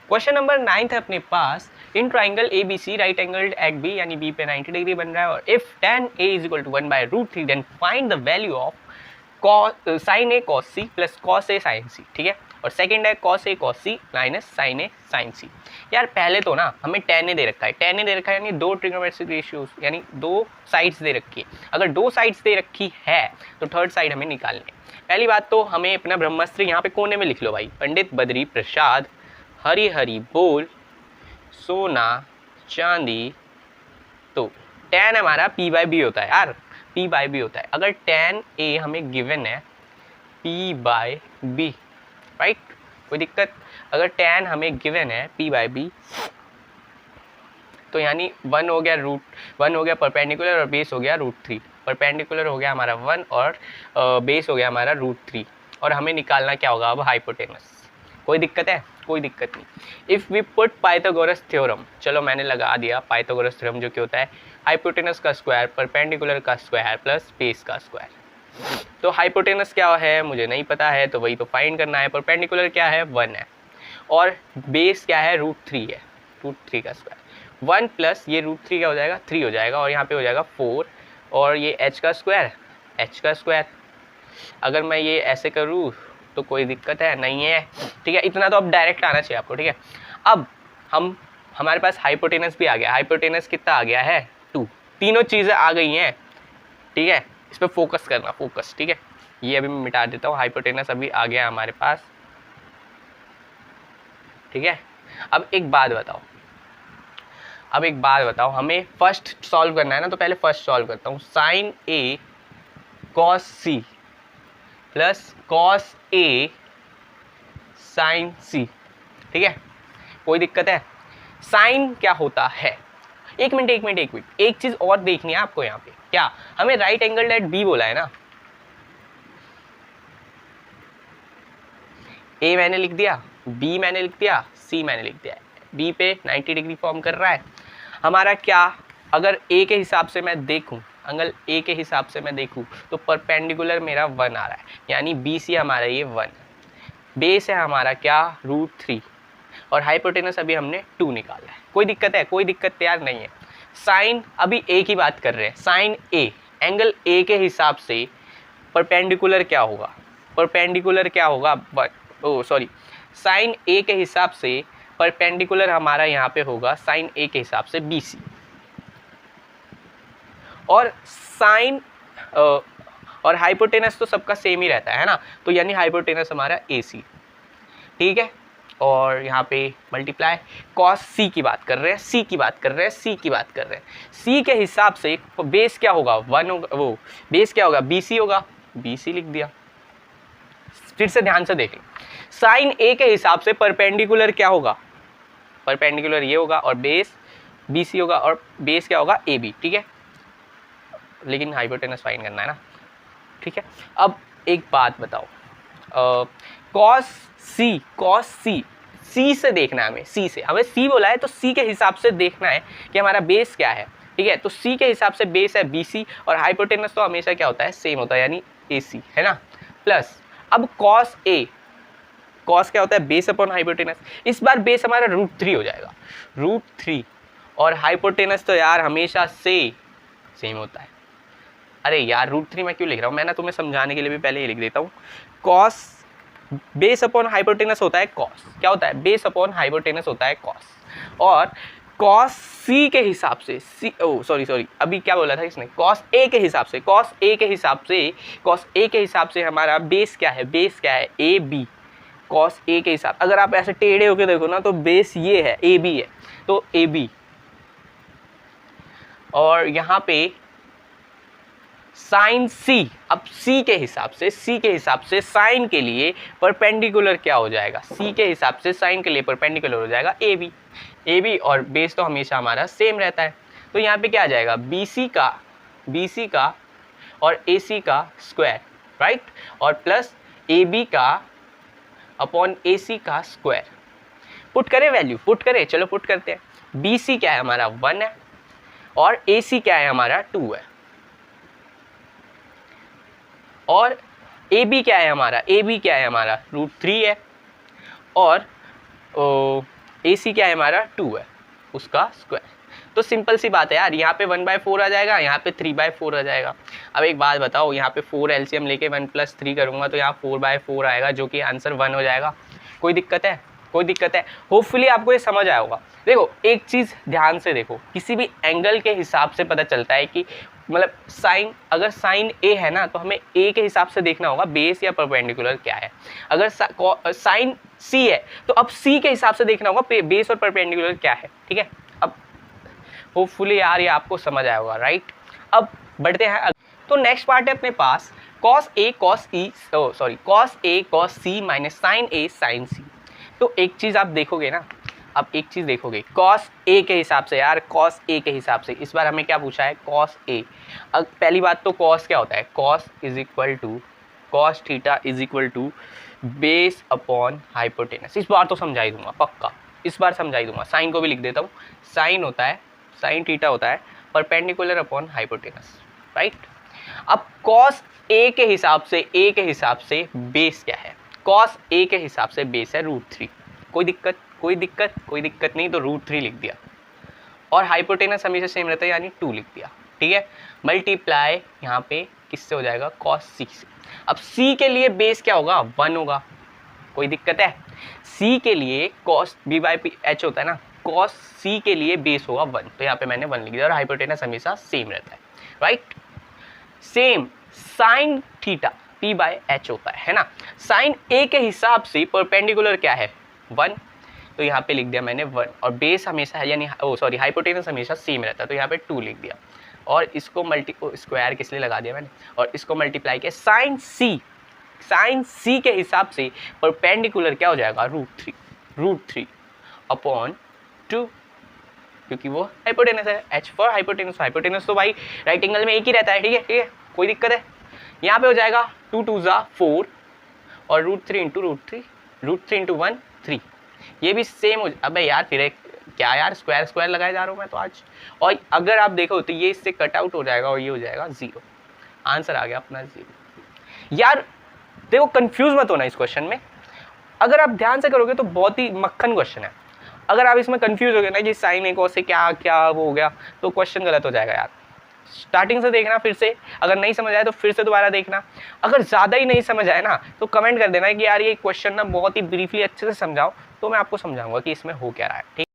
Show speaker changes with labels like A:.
A: Question number 9 है अपने पास। In triangle A B C right angled at B यानी बी पे 90 डिग्री बन रहा है और if tan a is equal to 1/√3 then find the value of sin a cos c plus cos a sin c। ठीक है, और second है cos a cos c minus sin a sin c। यार पहले तो ना हमें tan a दे रखा है, tan a दे रखा है यानी दो ट्रिग्नोमेट्रिक रेशियोज यानी दो साइड्स दे रखी है। अगर दो साइड्स दे रखी है तो थर्ड साइड हमें निकालनी है। पहली बात तो हमें अपना ब्रह्मास्त्र यहाँ पे कोने में लिख लो भाई। पंडित बद्री प्रसाद हरी हरी बोल सोना चांदी। तो tan हमारा p/b होता है यार, p/b होता है। अगर tan a हमें गिवन है p/b, राइट, कोई दिक्कत। अगर tan हमें गिवन है p/b तो यानी 1 हो गया √1 हो गया परपेंडिकुलर और बेस हो गया √3। परपेंडिकुलर हो गया हमारा 1 और बेस हो गया हमारा √3 और हमें निकालना क्या होगा अब हाइपोटेनस। कोई दिक्कत है? कोई दिक्कत नहीं। If we put Pythagoras theorem, चलो मैंने लगा दिया पाइथागोरस थ्योरम जो कि होता है हाइपोटेनस का स्क्वायर परपेंडिकुलर का स्क्वायर प्लस बेस का स्क्वायर। तो हाइपोटेनस क्या है मुझे नहीं पता है तो वही तो फाइंड करना है। परपेंडिकुलर क्या है 1 है और बेस क्या है √3 है, √3 का स्क्वायर। 1 प्लस ये √3 क्या हो जाएगा 3 हो जाएगा और यहाँ पे हो जाएगा 4 और ये h का स्क्वायर। अगर मैं ये ऐसे करूँ तो कोई दिक्कत है नहीं है, ठीक है। इतना तो अब डायरेक्ट आना चाहिए आपको, ठीक है। अब हमारे पास हाइपोटेनस भी आ गया। हाइपोटेनस कितना आ गया है 2। तीनों चीज़ें आ गई हैं, ठीक है। इस पर फोकस करना, फोकस, ठीक है। ये अभी मैं मिटा देता हूँ। हाइपोटेनस अभी आ गया हमारे पास, ठीक है। अब एक बात बताओ, हमें फर्स्ट सॉल्व करना है ना, तो पहले फर्स्ट सॉल्व करता हूँ। Sign A cos C plus cos A sign सी, ठीक है। कोई दिक्कत है? साइन क्या होता है? एक मिनट, एक चीज और देखनी है आपको यहाँ पे। क्या हमें राइट एंगल एट बी बोला है ना, ए मैंने लिख दिया, बी मैंने लिख दिया, सी मैंने लिख दिया। बी पे 90 डिग्री फॉर्म कर रहा है हमारा। क्या अगर ए के हिसाब से मैं देखूं, एंगल ए के हिसाब से मैं देखूं तो परपेंडिकुलर मेरा 1 आ रहा है यानी बी सी हमारा ये 1। बेस है हमारा क्या √3 और हाइपोटेनस अभी हमने 2 निकाला है। कोई दिक्कत है? कोई दिक्कत यार नहीं है। साइन अभी ए की बात कर रहे हैं। साइन ए एंगल ए के हिसाब से परपेंडिकुलर क्या होगा? परपेंडिकुलर क्या होगा? साइन ए के हिसाब से परपेंडिकुलर हमारा यहाँ पे होगा साइन ए के हिसाब से बी सी और साइन और हाइपोटेनस तो सबका सेम ही रहता है ना, तो यानी हाइपोटेनस हमारा ए सी, ठीक है। और यहाँ पे मल्टीप्लाई कॉस सी की बात कर रहे हैं, सी के हिसाब से बेस क्या होगा 1 होगा, वो बेस क्या होगा बी सी होगा, बी सी लिख दिया। फिर से ध्यान से देखें, साइन ए के हिसाब से परपेंडिकुलर क्या होगा? परपेंडिकुलर ये होगा और बेस बी सी होगा और बेस क्या होगा ए बी, ठीक है। लेकिन हाइपोटेनस फाइंड करना है ना, ठीक है। अब एक बात बताओ, कॉस सी से देखना है हमें, हमें सी बोला है तो सी के हिसाब से देखना है कि हमारा बेस क्या है, ठीक है। तो सी के हिसाब से बेस है बी सी और हाइपोटेनस तो हमेशा क्या होता है सेम होता है यानी ए सी, है ना। प्लस अब कॉस क्या होता है बेस अपॉन हाइपोटेनस। इस बार बेस हमारा √3 हो जाएगा, √3 और हाइपोटेनस तो यार हमेशा से सेम होता है। अरे यार √3 मैं क्यों लिख रहा हूँ, मैं ना तुम्हें समझाने के लिए भी पहले ये लिख देता हूँ। कॉस बेस अपॉन हाइपोटेनस होता है कॉस, क्या होता है बेस अपॉन हाइपोटेनस होता है कॉस। और कॉस सी के हिसाब से सॉरी अभी क्या बोला था इसने, कॉस ए के हिसाब से हमारा बेस क्या है ए बी। कॉस ए के हिसाब, अगर आप ऐसे टेढ़े होके देखो ना तो बेस ये है ए बी है, तो ए बी। और यहाँ पे साइन सी, अब सी के हिसाब से साइन के लिए परपेंडिकुलर क्या हो जाएगा, सी के हिसाब से साइन के लिए परपेंडिकुलर हो जाएगा ए बी और बेस तो हमेशा हमारा सेम रहता है। तो यहाँ पे क्या आ जाएगा बी सी का और ए सी का स्क्वायर, राइट, और प्लस ए बी का अपॉन ए सी का स्क्वायर। पुट करें वैल्यू, चलो पुट करते हैं। बी सी क्या है हमारा 1 है और ए सी क्या है हमारा 2 है और ए बी क्या है हमारा √3 है और AC क्या है हमारा 2 है, उसका स्क्वायर। तो सिंपल सी बात है यार, यहाँ पे 1/4 आ जाएगा, यहाँ पे 3/4 आ जाएगा। अब एक बात बताओ, यहाँ पे 4 LCM लेके 1 + 3 करूँगा तो यहाँ 4/4 आएगा, जो कि आंसर 1 हो जाएगा। कोई दिक्कत है? कोई दिक्कत है? होपफुली आपको ये समझ आया होगा। देखो एक चीज़ ध्यान से देखो, किसी भी एंगल के हिसाब से पता चलता है कि मतलब साइन, अगर साइन A है ना तो हमें A के हिसाब से देखना होगा बेस या परपेंडिकुलर क्या है। अगर साइन C है तो अब C के हिसाब से देखना होगा बेस और परपेंडिकुलर क्या है। ठीक है, अब होपफुली यार ये आपको समझ आया होगा, राइट। अब बढ़ते हैं, तो नेक्स्ट पार्ट है अपने पास cos A cos C minus sin A sin C। तो एक चीज़ आप देखोगे ना, अब एक चीज़ देखोगे cos A के हिसाब से यार, cos A के हिसाब से इस बार हमें क्या पूछा है, cos A। अब पहली बात तो cos क्या होता है, cos theta is equal to base upon hypotenuse. इस बार तो समझा ही दूंगा पक्का, इस बार समझा ही दूंगा। साइन को भी लिख देता हूँ, साइन होता है, साइन थीटा होता है परपेंडिकुलर अपॉन हाइपोटेनस, राइट। अब cos A के हिसाब से बेस क्या है, cos A के हिसाब से बेस है √3। कोई दिक्कत नहीं, तो √3 लिख दिया और हाइपोटेनस हमेशा सेम रहता है यानी 2 लिख दिया। ठीक है, मल्टीप्लाई यहाँ पे किससे हो जाएगा, cos C से। अब C के लिए बेस क्या होगा, 1 होगा। कोई दिक्कत है, C के लिए cos B/H होता है ना, cos C के लिए बेस होगा 1, तो यहाँ पे मैंने 1 लिख दिया और हाइपोटेनस हमेशा सेम रहता है, right. Same sine theta P/H होता है ना। साइन A के हिसाब से परपेंडिकुलर क्या है, 1, तो यहाँ पे लिख दिया मैंने 1 और बेस हमेशा है यानी हाइपोटेनस हमेशा सेम रहता है, तो यहाँ पे 2 लिख दिया और इसको स्क्वायर किस लिए लगा दिया मैंने और इसको मल्टीप्लाई किया। साइन C के हिसाब से परपेंडिकुलर क्या हो जाएगा, √3 अपॉन 2, क्योंकि वो हाइपोटेनस है, H फॉर हाइपोटेनस तो भाई राइट एंगल में एक ही रहता है। ठीक है, कोई दिक्कत है? यहाँ पे हो जाएगा 2 2 ज़ा 4 और √3 × 1 3, ये भी सेम हो। अबे यार फिर एक क्या यार, स्क्वायर लगाए जा रहा हूँ मैं तो आज। और अगर आप देखो तो ये इससे कट आउट हो जाएगा और ये हो जाएगा 0, आंसर आ गया अपना 0। यार देखो कंफ्यूज मत होना इस क्वेश्चन में, अगर आप ध्यान से करोगे तो बहुत ही मक्खन क्वेश्चन है। अगर आप इसमें कंफ्यूज हो गए ना कि साइन A cos से क्या वो हो गया, तो क्वेश्चन गलत हो जाएगा यार। स्टार्टिंग से देखना, फिर से अगर नहीं समझ आए तो फिर से दोबारा देखना। अगर ज़्यादा ही नहीं समझ आए ना तो कमेंट कर देना कि यार ये क्वेश्चन ना बहुत ही ब्रीफली अच्छे से समझाओ, तो मैं आपको समझाऊंगा कि इसमें हो क्या रहा है। ठीक।